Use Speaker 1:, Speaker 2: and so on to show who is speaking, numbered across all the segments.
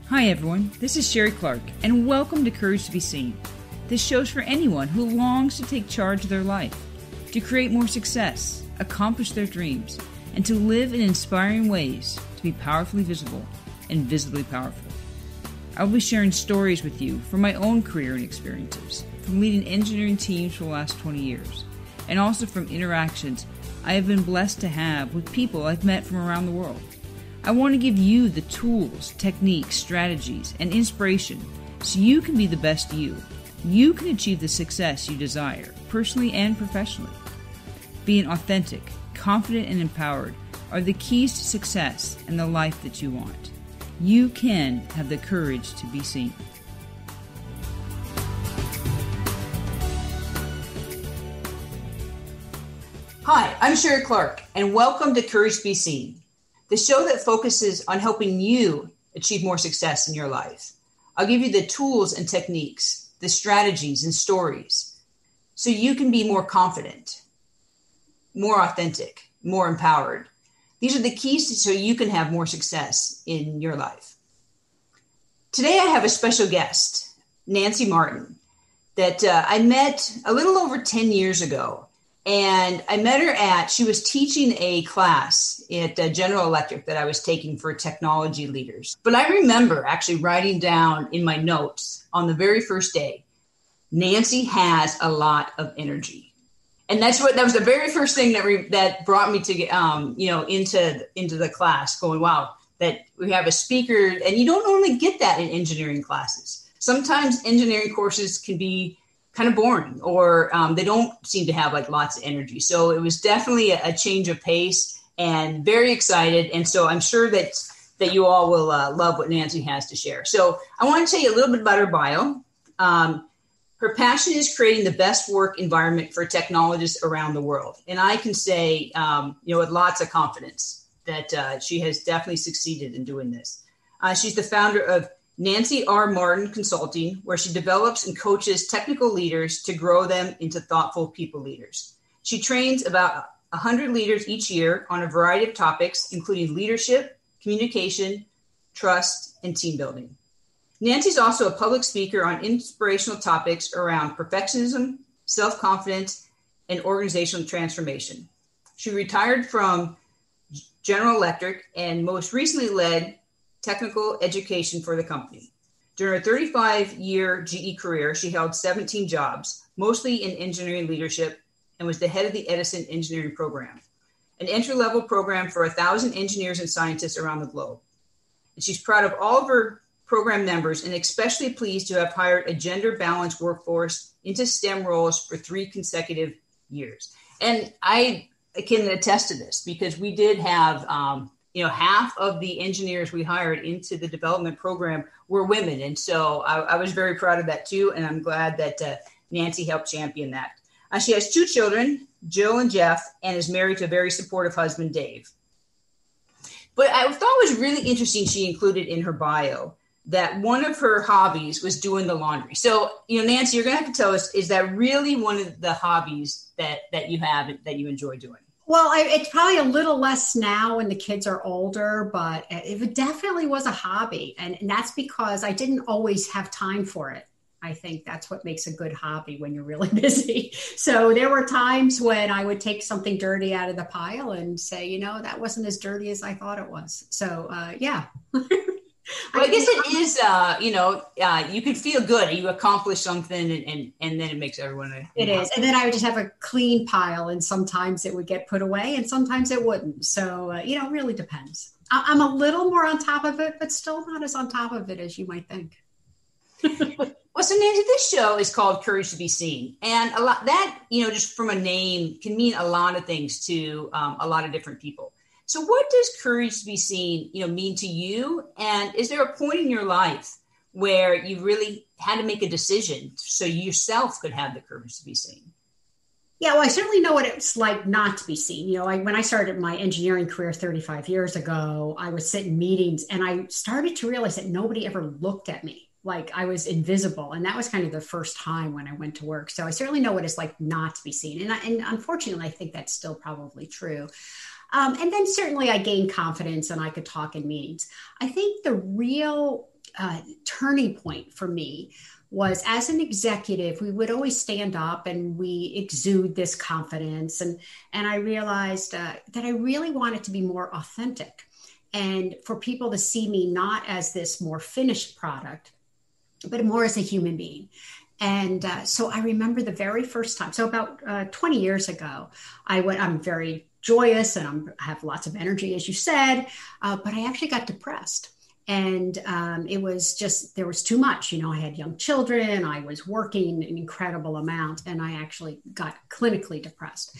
Speaker 1: Hi everyone, this is Sherry Clark, and welcome to Courage to be Seen. This show's for anyone who longs to take charge of their life, to create more success, accomplish their dreams, and to live in inspiring ways to be powerfully visible and visibly powerful. I will be sharing stories with you from my own career and experiences, from leading engineering teams for the last 20 years, and also from interactions I have been blessed to have with people I've met from around the world. I want to give you the tools, techniques, strategies, and inspiration so you can be the best you. You can achieve the success you desire, personally and professionally. Being authentic, confident, and empowered are the keys to success and the life that you want. You can have the courage to be seen. Hi, I'm Sherry Clark, and welcome to Courage to be Seen, the show that focuses on helping you achieve more success in your life. I'll give you the tools and techniques, the strategies and stories, so you can be more confident, more authentic, more empowered. These are the keys so you can have more success in your life. Today I have a special guest, Nancy Martin, that I met a little over 10 years ago. And I met her she was teaching a class at General Electric that I was taking for technology leaders. But I remember actually writing down in my notes on the very first day, Nancy has a lot of energy. And that was the very first thing that brought me to get, into the class going, wow, that we have a speaker. And you don't normally get that in engineering classes. Sometimes engineering courses can be kind of boring, or they don't seem to have like lots of energy. So it was definitely a change of pace, and very excited. And so I'm sure that you all will love what Nancy has to share. So I want to tell you a little bit about her bio. Her passion is creating the best work environment for technologists around the world. And I can say, with lots of confidence that she has definitely succeeded in doing this. She's the founder of Nancy R. Martin Consulting, where she develops and coaches technical leaders to grow them into thoughtful people leaders. She trains about 100 leaders each year on a variety of topics, including leadership, communication, trust, and team building. Nancy's also a public speaker on inspirational topics around perfectionism, self-confidence, and organizational transformation. She retired from General Electric and most recently led technical education for the company. During her 35-year GE career, she held 17 jobs, mostly in engineering leadership, and was the head of the Edison Engineering Program, an entry-level program for 1,000 engineers and scientists around the globe. And she's proud of all of her program members and especially pleased to have hired a gender-balanced workforce into STEM roles for 3 consecutive years. And I can attest to this because we did have half of the engineers we hired into the development program were women. And so I was very proud of that too. And I'm glad that Nancy helped champion that. She has 2 children, Jill and Jeff, and is married to a very supportive husband, Dave. But I thought it was really interesting she included in her bio that one of her hobbies was doing the laundry. So, Nancy, you're going to have to tell us, is that really one of the hobbies that you have that you enjoy doing?
Speaker 2: Well, it's probably a little less now when the kids are older, but it definitely was a hobby. And that's because I didn't always have time for it. I think that's what makes a good hobby when you're really busy. So there were times when I would take something dirty out of the pile and say, that wasn't as dirty as I thought it was. So, yeah.
Speaker 1: Well, I guess it is, you can feel good. You accomplish something and then it makes everyone.
Speaker 2: It is. And then I would just have a clean pile and sometimes it would get put away and sometimes it wouldn't. So, it really depends. I'm a little more on top of it, but still not as on top of it as you might think.
Speaker 1: Well, so Nancy, this show is called Courage to be Seen. And a lot that, just from a name can mean a lot of things to a lot of different people. So what does courage to be seen, mean to you? And is there a point in your life where you really had to make a decision so you yourself could have the courage to be seen?
Speaker 2: Yeah, well, I certainly know what it's like not to be seen. When I started my engineering career 35 years ago, I would sit in meetings and I started to realize that nobody ever looked at me. Like I was invisible. And that was kind of the first time when I went to work. So I certainly know what it's like not to be seen. And unfortunately, I think that's still probably true. And then certainly I gained confidence and I could talk in meetings. I think the real turning point for me was, as an executive, we would always stand up and we exude this confidence. And I realized that I really wanted to be more authentic and for people to see me not as this more finished product, but more as a human being. And so I remember the very first time, so about 20 years ago, I'm very joyous and I have lots of energy, as you said, but I actually got depressed. And it was just, there was too much. I had young children, I was working an incredible amount, and I actually got clinically depressed.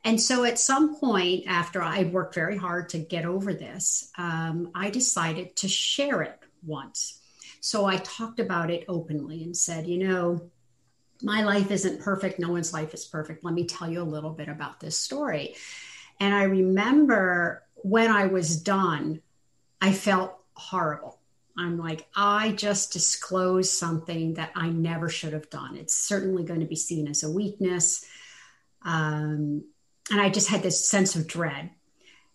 Speaker 2: And so at some point, after I worked very hard to get over this, I decided to share it once. So I talked about it openly and said, my life isn't perfect. No one's life is perfect. Let me tell you a little bit about this story. And I remember when I was done, I felt horrible. I'm like, I just disclosed something that I never should have done. It's certainly going to be seen as a weakness. And I just had this sense of dread.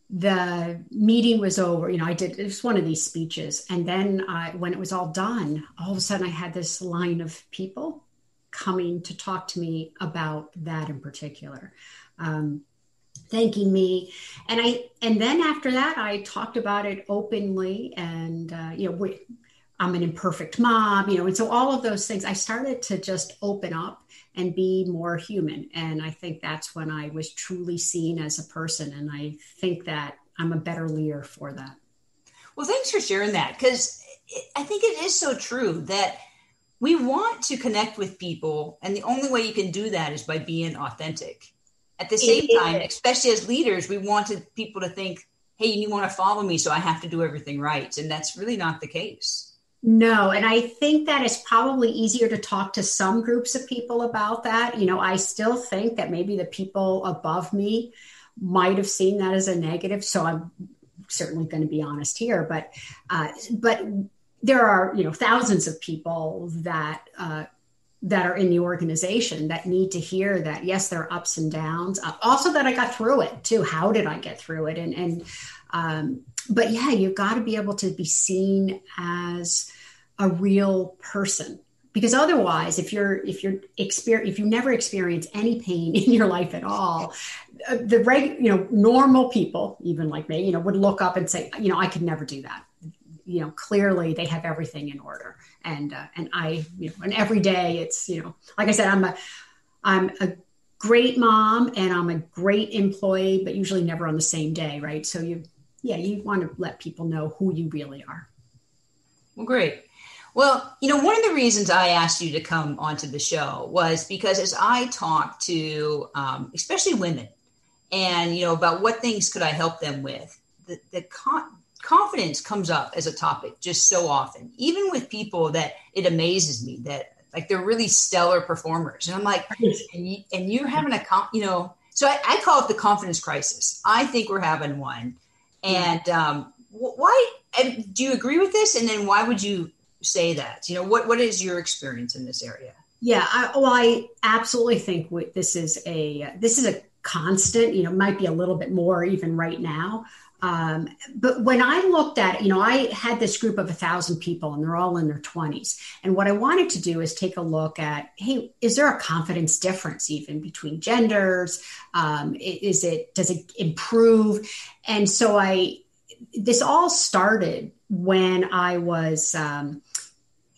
Speaker 2: The meeting was over. it was one of these speeches. And then when it was all done, all of a sudden I had this line of people coming to talk to me about that in particular. Thanking me. And then after that, I talked about it openly, and, I'm an imperfect mom, and so all of those things, I started to just open up and be more human. And I think that's when I was truly seen as a person. And I think that I'm a better leader for that.
Speaker 1: Well, thanks for sharing that, because I think it is so true that we want to connect with people. And the only way you can do that is by being authentic. At the same time, especially as leaders, we wanted people to think, hey, you want to follow me, so I have to do everything right. And that's really not the case.
Speaker 2: No. And I think that it's probably easier to talk to some groups of people about that. I still think that maybe the people above me might have seen that as a negative. So I'm certainly going to be honest here. But there are, thousands of people that are in the organization that need to hear that, yes, there are ups and downs. Also that I got through it too. How did I get through it? But yeah, you've got to be able to be seen as a real person, because otherwise, if you never experience any pain in your life at all, normal people, even like me, would look up and say, I could never do that. Clearly they have everything in order. And I, and every day it's, like I said, I'm a great mom and I'm a great employee, but usually never on the same day. Right. So you want to let people know who you really are.
Speaker 1: Well, great. Well, one of the reasons I asked you to come onto the show was because as I talk to, especially women and, about what things could I help them with, the confidence comes up as a topic just so often, even with people that it amazes me that like they're really stellar performers. And I'm like, and you're having so I call it the confidence crisis. I think we're having one. And why, and do you agree with this? And then why would you say that? What is your experience in this area?
Speaker 2: Yeah, I absolutely think this is a constant, might be a little bit more even right now. But when I looked at it, I had this group of 1,000 people and they're all in their 20s. And what I wanted to do is take a look at, hey, is there a confidence difference even between genders? Does it improve? And so this all started when I was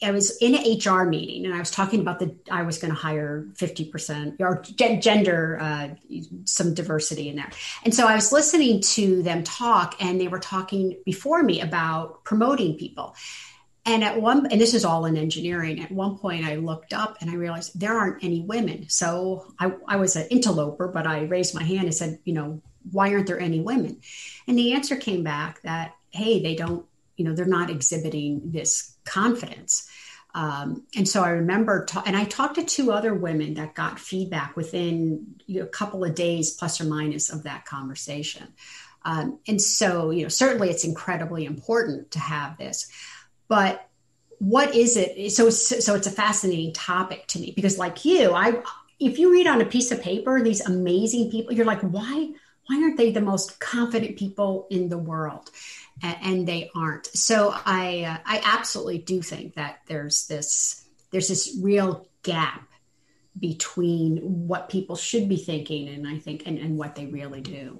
Speaker 2: in an HR meeting and I was talking about I was going to hire 50% or gender, some diversity in there. And so I was listening to them talk and they were talking before me about promoting people. And and this is all in engineering. At one point I looked up and I realized there aren't any women. So I was an interloper, but I raised my hand and said, why aren't there any women? And the answer came back that, hey, they don't, they're not exhibiting this confidence. And so I remember, and I talked to 2 other women that got feedback within a couple of days, plus or minus, of that conversation. And so, certainly it's incredibly important to have this, but what is it? So it's a fascinating topic to me because like you, if you read on a piece of paper, these amazing people, you're like, why aren't they the most confident people in the world? and they aren't. So I absolutely do think that there's this real gap between what people should be thinking and what they really do.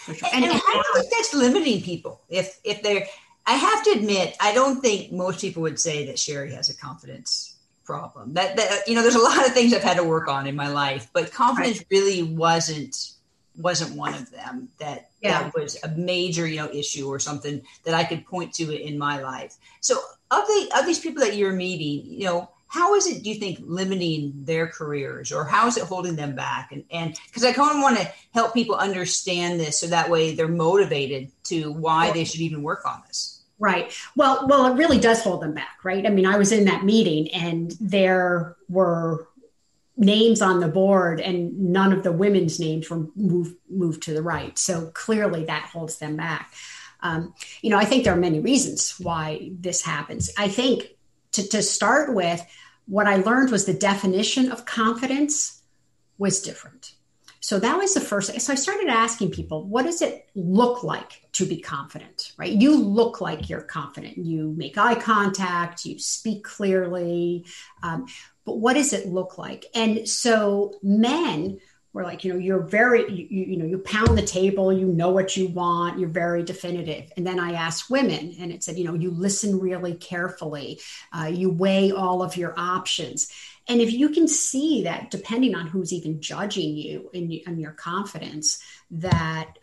Speaker 2: For sure.
Speaker 1: And how do you think that's limiting people? If they're, I have to admit, I don't think most people would say that Sherry has a confidence problem. That there's a lot of things I've had to work on in my life, but confidence really wasn't one of them. That was a major issue or something that I could point to in my life. So of these people that you're meeting, how is it, do you think, limiting their careers, or how is it holding them back? And because I kind of want to help people understand this so that way they're motivated to why they should even work on this.
Speaker 2: Right. Well, it really does hold them back, right? I mean, I was in that meeting and there were names on the board and none of the women's names were moved to the right. So clearly that holds them back. I think there are many reasons why this happens. I think to start with, what I learned was the definition of confidence was different. So that was the first. So I started asking people, what does it look like to be confident, right? You look like you're confident. You make eye contact, you speak clearly. But what does it look like? And so men were like, you're very, you pound the table, you know what you want, you're very definitive. And then I asked women and it said, you listen really carefully, you weigh all of your options. And if you can see that, depending on who's even judging you and your confidence, that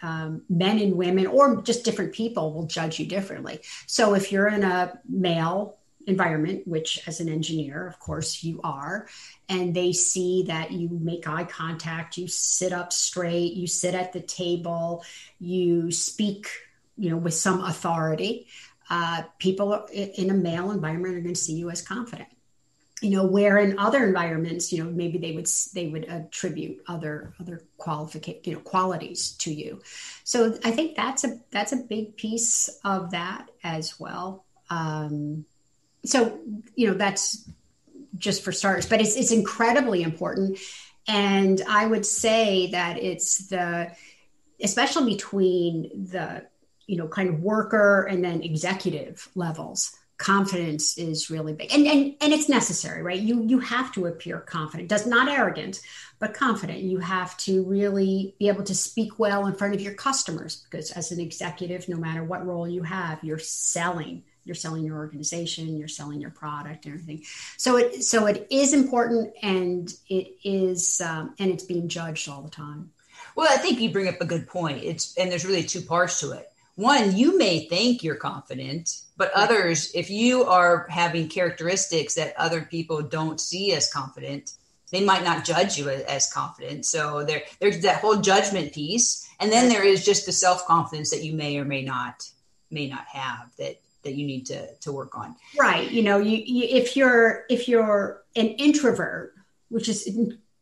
Speaker 2: men and women or just different people will judge you differently. So if you're in a male environment, which as an engineer, of course you are, and they see that you make eye contact, you sit up straight, you sit at the table, you speak, with some authority, people in a male environment are going to see you as confident. Where in other environments, maybe they would attribute other qualities to you. So I think that's a big piece of that as well. So that's just for starters, but it's incredibly important. And I would say that it's especially between the, kind of worker and then executive levels, confidence is really big and it's necessary, right? You have to appear confident, not arrogant, but confident. You have to really be able to speak well in front of your customers, because as an executive, no matter what role you have, you're selling your organization, you're selling your product and everything. So it is important, and it's being judged all the time.
Speaker 1: Well, I think you bring up a good point. And there's really two parts to it. One, you may think you're confident, but others, if you are having characteristics that other people don't see as confident, they might not judge you as confident. So there's that whole judgment piece. And then there is just the self-confidence that you may or may not have that you need to work on.
Speaker 2: Right. If you're an introvert, which is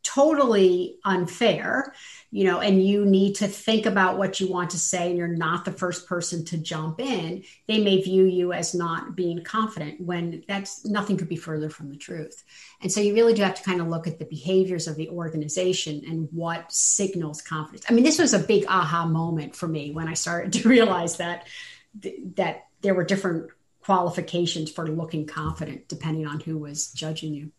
Speaker 2: totally unfair, and you need to think about what you want to say and you're not the first person to jump in, they may view you as not being confident, when that's nothing could be further from the truth. And so you really do have to kind of look at the behaviors of the organization and what signals confidence. I mean, this was a big aha moment for me when I started to realize that there were different qualifications for looking confident depending on who was judging you.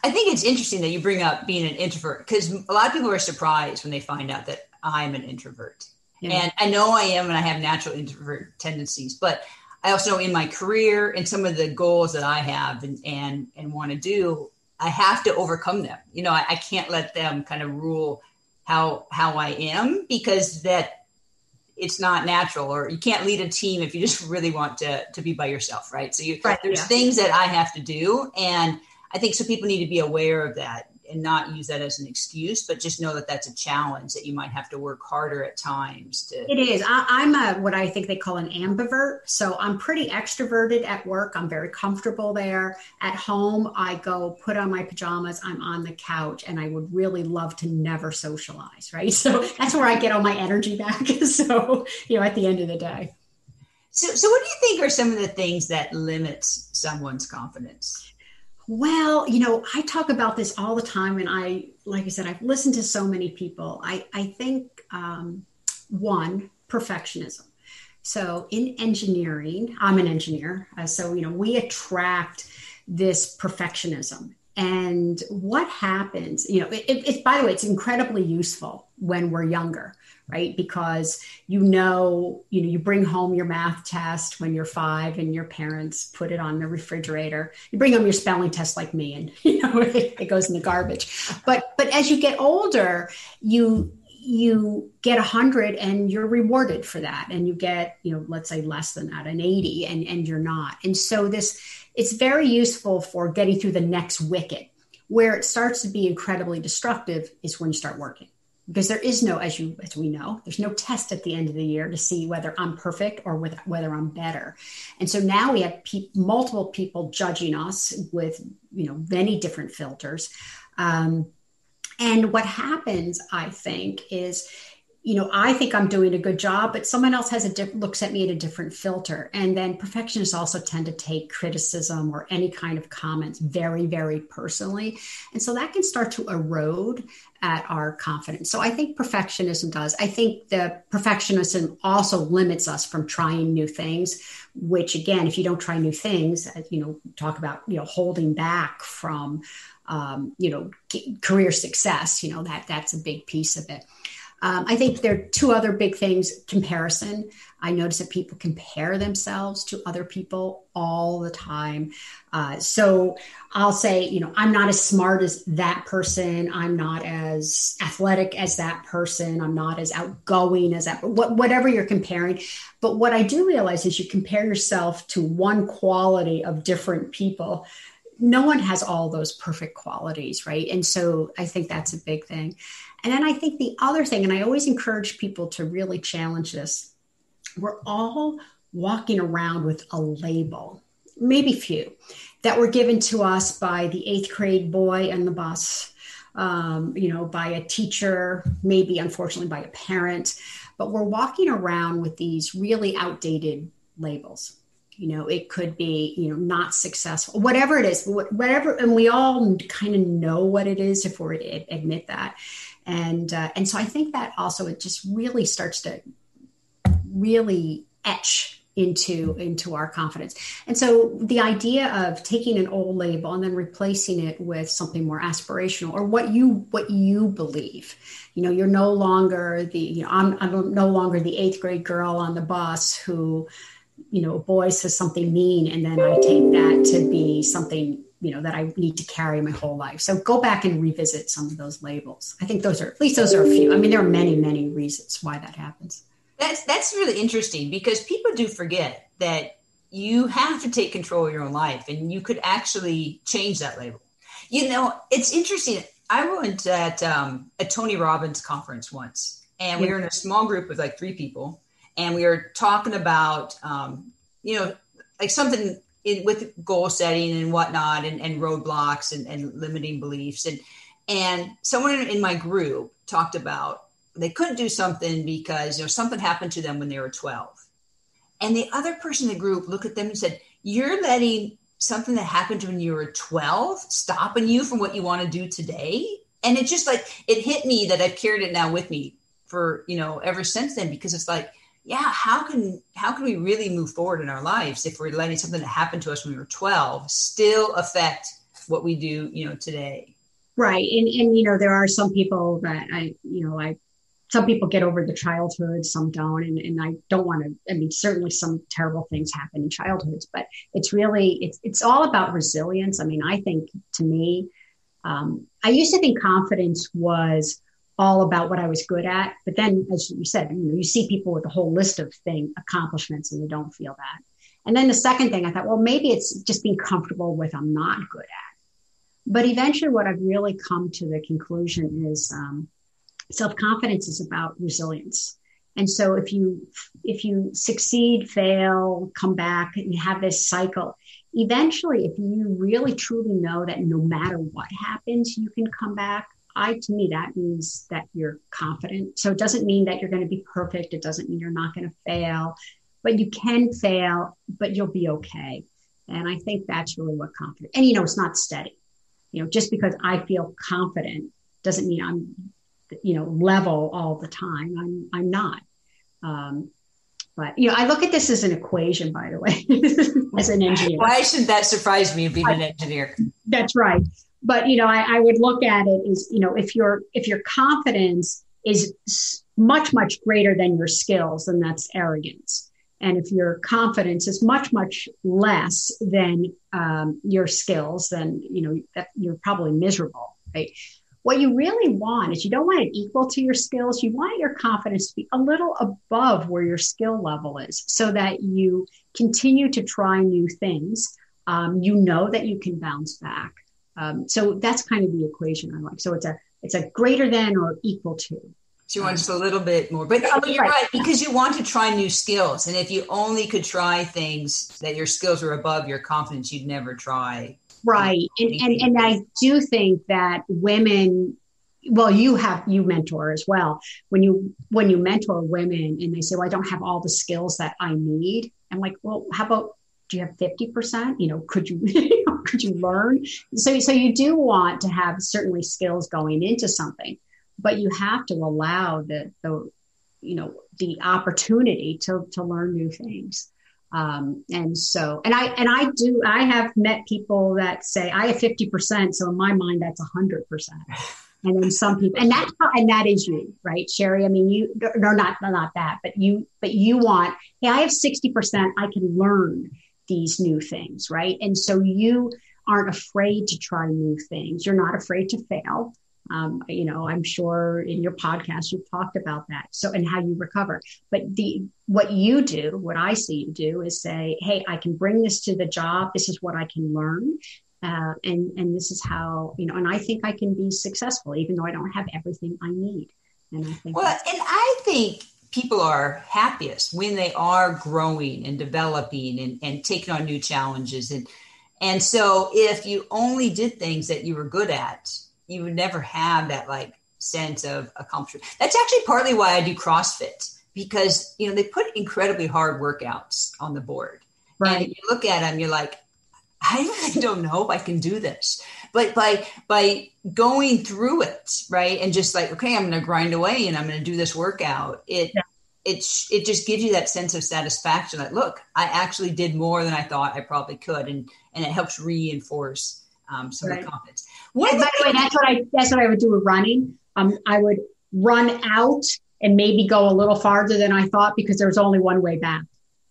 Speaker 1: I think it's interesting that you bring up being an introvert, because a lot of people are surprised when they find out that I'm an introvert. Yeah. And I know I am, and I have natural introvert tendencies, but I also know in my career and some of the goals that I have and want to do, I have to overcome them. I can't let them kind of rule how I am, because that it's not natural, or you can't lead a team if you just really want to be by yourself. Right. So there's things that I have to do. And I think so people need to be aware of that and not use that as an excuse, but just know that that's a challenge that you might have to work harder at times.
Speaker 2: It is. I'm what I think they call an ambivert. So I'm pretty extroverted at work. I'm very comfortable there. At home, I go put on my pajamas, I'm on the couch, and I would really love to never socialize, right? So that's where I get all my energy back. So, at the end of the day.
Speaker 1: So what do you think are some of the things that limits someone's confidence?
Speaker 2: Well, I talk about this all the time, and like I said, I've listened to so many people. I think one, perfectionism. So in engineering, I'm an engineer. So, we attract this perfectionism. And what happens, by the way, it's incredibly useful when we're younger, right? Because you bring home your math test when you're 5 and your parents put it on the refrigerator. You bring home your spelling test like me and, it goes in the garbage. But as you get older, you get 100 and you're rewarded for that. And you get, let's say less than that, an 80, and you're not. And so it's very useful for getting through the next wicket. Where it starts to be incredibly destructive is when you start working. Because there is no, as we know, there's no test at the end of the year to see whether I'm perfect or whether I'm better. And so now we have multiple people judging us with, many different filters. And what happens, I think, is, I think I'm doing a good job, but someone else looks at me at a different filter. And then perfectionists also tend to take criticism or any kind of comments very, very personally. And so that can start to erode at our confidence. So I think perfectionism does. I think the perfectionism also limits us from trying new things, which again, if you don't try new things, talk about, holding back from, career success, that's a big piece of it. I think there are two other big things. Comparison. I notice that people compare themselves to other people all the time. So I'll say, I'm not as smart as that person. I'm not as athletic as that person. I'm not as outgoing as that, whatever you're comparing. But what I do realize is you compare yourself to one quality of different people. No one has all those perfect qualities, right? And so I think that's a big thing. And then I think the other thing, and I always encourage people to really challenge this, we're all walking around with a label, maybe few, that were given to us by the 8th grade boy on the bus, by a teacher, maybe unfortunately by a parent, but we're walking around with these really outdated labels. It could be, not successful, whatever it is, whatever. And we all kind of know what it is if we admit that. And so I think that also it just really starts to really etch into our confidence. And so the idea of taking an old label and then replacing it with something more aspirational or what you believe, you're no longer I'm no longer the 8th grade girl on the bus who, a boy says something mean, and then I take that to be something, that I need to carry my whole life. So go back and revisit some of those labels. I think those are a few. I mean, there are many, many reasons why that happens.
Speaker 1: That's really interesting because people do forget that you have to take control of your own life and you could actually change that label. It's interesting. I went at a Tony Robbins conference once, and we were in a small group with like 3 people. And we were talking about, like something with goal setting and whatnot and roadblocks and limiting beliefs. And someone in my group talked about they couldn't do something because, something happened to them when they were 12. And the other person in the group looked at them and said, you're letting something that happened when you were 12 stopping you from what you want to do today? And it just it hit me that I've carried it now with me for, ever since then, because it's like, yeah, how can we really move forward in our lives if we're letting something that happened to us when we were 12 still affect what we do, today?
Speaker 2: Right. And there are some people that some people get over the childhood, some don't. And I don't want to, certainly some terrible things happen in childhoods, but it's really, it's all about resilience. I think to me, I used to think confidence was all about what I was good at. But then, as you said, you see people with a whole list of accomplishments and they don't feel that. And then the second thing I thought, well, maybe it's just being comfortable with I'm not good at. But eventually what I've really come to the conclusion is self-confidence is about resilience. And so if you succeed, fail, come back, and you have this cycle, eventually, if you really truly know that no matter what happens, you can come back, to me, that means that you're confident. So it doesn't mean that you're going to be perfect. It doesn't mean you're not going to fail, but you can fail, but you'll be okay. And I think that's really what confidence, and it's not steady. Just because I feel confident doesn't mean I'm, level all the time. I'm not. But, I look at this as an equation, by the way, as an engineer.
Speaker 1: Why shouldn't that surprise me being an engineer?
Speaker 2: That's right. But, I would look at it as, if your confidence is much, much greater than your skills, then that's arrogance. And if your confidence is much, much less than your skills, then, that you're probably miserable, right? What you really want is you don't want it equal to your skills. You want your confidence to be a little above where your skill level is so that you continue to try new things. That you can bounce back. So that's kind of the equation I like. So it's a greater than or equal to.
Speaker 1: So you want just a little bit more, but you're right, because you want to try new skills. And if you only could try things that your skills were above your confidence, you'd never try.
Speaker 2: Right. And I do think that women, well, you mentor as well. When you mentor women and they say, well, I don't have all the skills that I need. I'm like, well, how about, do you have 50%? Could you learn? So you do want to have certainly skills going into something, but you have to allow the opportunity to learn new things. I have met people that say I have 50%. So in my mind, that's 100%. And then some people, and that is you, right, Sherry? I mean, not that, but you want, hey, I have 60%. I can learn these new things, right? And so you aren't afraid to try new things. You're not afraid to fail. I'm sure in your podcast, you've talked about that. So, and how you recover, but what I see you do is say, hey, I can bring this to the job. This is what I can learn. And this is how, and I think I can be successful, even though I don't have everything I need. And I think
Speaker 1: people are happiest when they are growing and developing and taking on new challenges. And so if you only did things that you were good at, you would never have that sense of accomplishment. That's actually partly why I do CrossFit, because, they put incredibly hard workouts on the board. Right. And you look at them, you're like, I really don't know if I can do this. But by going through it, right, and just okay, I'm going to grind away and I'm going to do this workout, it just gives you that sense of satisfaction. Like, look, I actually did more than I thought I probably could, and it helps reinforce some of the confidence.
Speaker 2: By the way, that's what I would do with running. I would run out and maybe go a little farther than I thought because there was only one way back.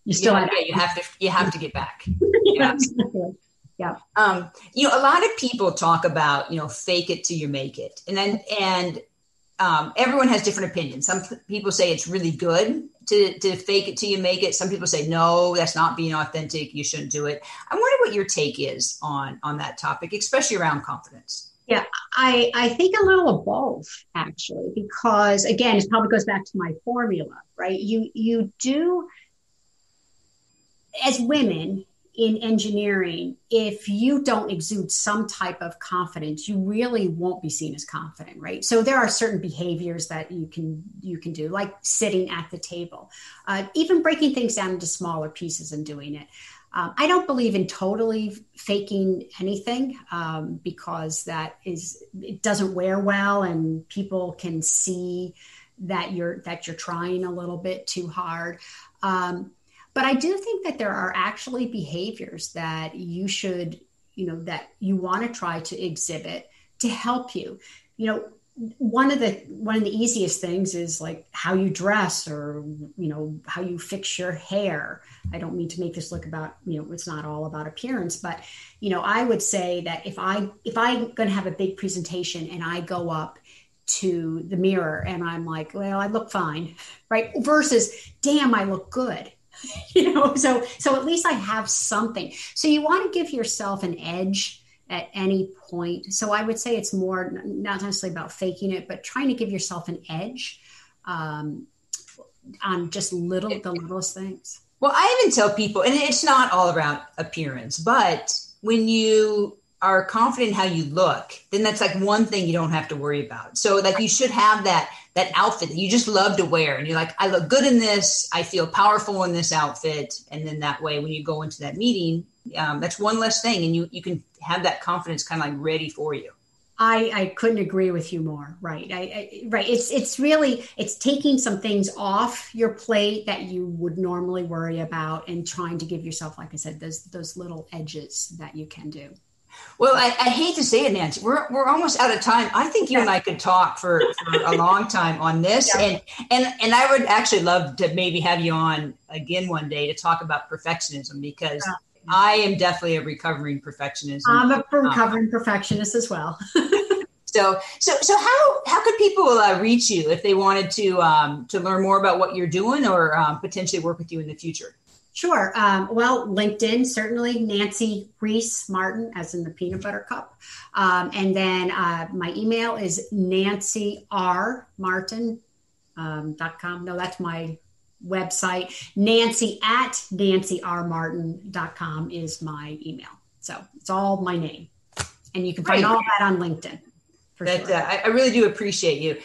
Speaker 2: You still
Speaker 1: you have to get back.
Speaker 2: Yeah. Exactly. Yeah.
Speaker 1: A lot of people talk about, fake it till you make it. And everyone has different opinions. Some people say it's really good to fake it till you make it. Some people say, no, that's not being authentic. You shouldn't do it. I wonder what your take is on that topic, especially around confidence.
Speaker 2: Yeah, I think a little of both, actually, because again, it probably goes back to my formula, right? You do, as women in engineering, if you don't exude some type of confidence, you really won't be seen as confident, right? So there are certain behaviors that you can do, like sitting at the table, even breaking things down into smaller pieces and doing it. I don't believe in totally faking anything because it doesn't wear well, and people can see that you're trying a little bit too hard. But I do think that there are actually behaviors that you should, that you want to try to exhibit to help you. One of the easiest things is like how you dress, or, how you fix your hair. I don't mean to make this look about, it's not all about appearance, but, I would say that if I'm going to have a big presentation and I go up to the mirror and I'm like, well, I look fine, right? Versus, damn, I look good. So at least I have something. So you want to give yourself an edge at any point. So I would say it's more not necessarily about faking it, but trying to give yourself an edge on just the littlest things.
Speaker 1: Well, I even tell people, and it's not all around appearance, but when you are confident in how you look, then that's one thing you don't have to worry about. So you should have that outfit that you just love to wear. And you're like, I look good in this. I feel powerful in this outfit. And then that way, when you go into that meeting, that's one less thing. And you can have that confidence kind of ready for you.
Speaker 2: I couldn't agree with you more. Right. Right. It's taking some things off your plate that you would normally worry about and trying to give yourself, like I said, those little edges that you can do.
Speaker 1: Well, I hate to say it, Nancy, we're almost out of time. I think you and I could talk for a long time on this. Yeah. And I would actually love to maybe have you on again one day to talk about perfectionism, because I am definitely a recovering perfectionist.
Speaker 2: I'm a recovering perfectionist as well.
Speaker 1: So how could people reach you if they wanted to learn more about what you're doing or potentially work with you in the future?
Speaker 2: Sure. Well, LinkedIn, certainly Nancy Reese Martin, as in the peanut butter cup. And then my email is nancyrmartin.com. No, that's my website. Nancy@nancyrmartin.com is my email. So it's all my name. And you can find all that on LinkedIn. Sure.
Speaker 1: I really do appreciate you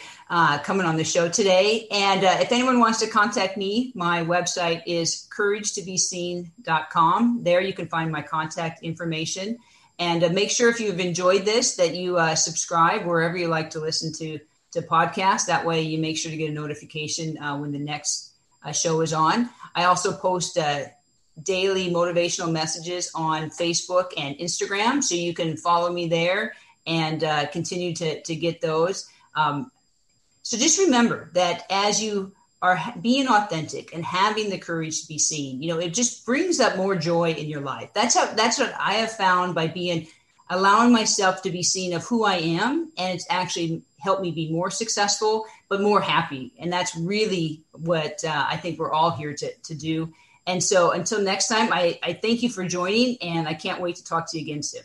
Speaker 1: coming on the show today. And if anyone wants to contact me, my website is couragetobeseen.com. There you can find my contact information. And make sure if you've enjoyed this that you subscribe wherever you like to listen to podcasts. That way you make sure to get a notification when the next show is on. I also post daily motivational messages on Facebook and Instagram, so you can follow me there and continue to get those. So just remember that as you are being authentic and having the courage to be seen, it just brings up more joy in your life. That's what I have found by allowing myself to be seen of who I am. And it's actually helped me be more successful, but more happy. And that's really what I think we're all here to do. And so until next time, I thank you for joining, and I can't wait to talk to you again soon.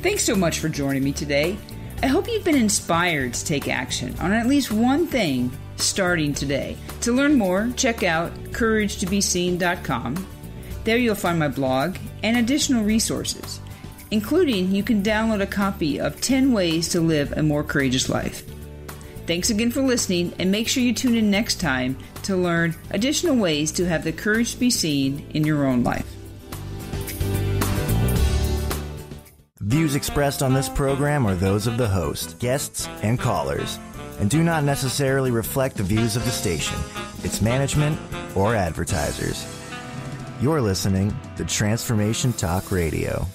Speaker 3: Thanks so much for joining me today. I hope you've been inspired to take action on at least one thing starting today. To learn more, check out couragetobeseen.com. There you'll find my blog and additional resources, including you can download a copy of 10 Ways to Live a More Courageous Life. Thanks again for listening, and make sure you tune in next time to learn additional ways to have the courage to be seen in your own life.
Speaker 4: Views expressed on this program are those of the host, guests, and callers, and do not necessarily reflect the views of the station, its management, or advertisers. You're listening to Transformation Talk Radio.